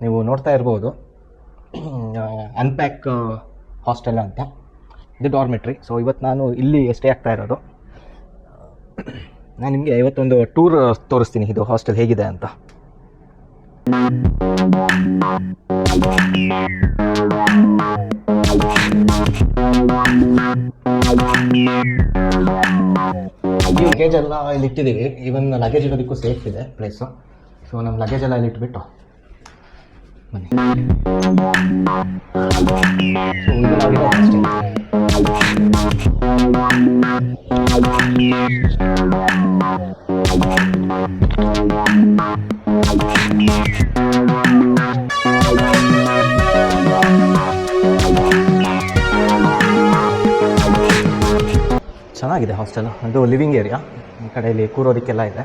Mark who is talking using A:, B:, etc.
A: ನೀವು ನೋಡ್ತಾ ಇರ್ಬೋದು, ಅನ್ಪ್ಯಾಕ್ ಹಾಸ್ಟೆಲ್ ಅಂತ. ಇದು ಡಾರ್ಮೆಟ್ರಿ. ಸೊ ಇವತ್ತು ನಾನು ಇಲ್ಲಿ ಸ್ಟೇ ಆಗ್ತಾ ಇರೋದು. ನಾನು ನಿಮಗೆ ಇವತ್ತೊಂದು ಟೂರ್ ತೋರಿಸ್ತೀನಿ, ಇದು ಹಾಸ್ಟೆಲ್ ಹೇಗಿದೆ ಅಂತ. ಈ ಲಗೇಜ್ ಎಲ್ಲ ಇಲ್ಲಿ ಇಟ್ಟಿದ್ದೀವಿ. ಈವನ್ ಲಗೇಜ್ ಇರೋದಕ್ಕೂ ಸೇಫ್ ಇದೆ ಪ್ಲೇಸು. ಸೊ ನಮ್ಮ ಲಗೇಜ್ ಎಲ್ಲ ಇಲ್ಲಿ ಇಟ್ಬಿಟ್ಟು ಬನ್ನಿ. ಸೊ ಇದು ನಾವಿರೋದು ಅಷ್ಟೇ. ಚೆನ್ನಾಗಿದೆ ಹಾಸ್ಟೆಲ್. ಅದು ಲಿವಿಂಗ್ ಏರಿಯಾ. ಈ ಕಡೆಯಲ್ಲಿ ಕೂರೋದಕ್ಕೆಲ್ಲ ಇದೆ.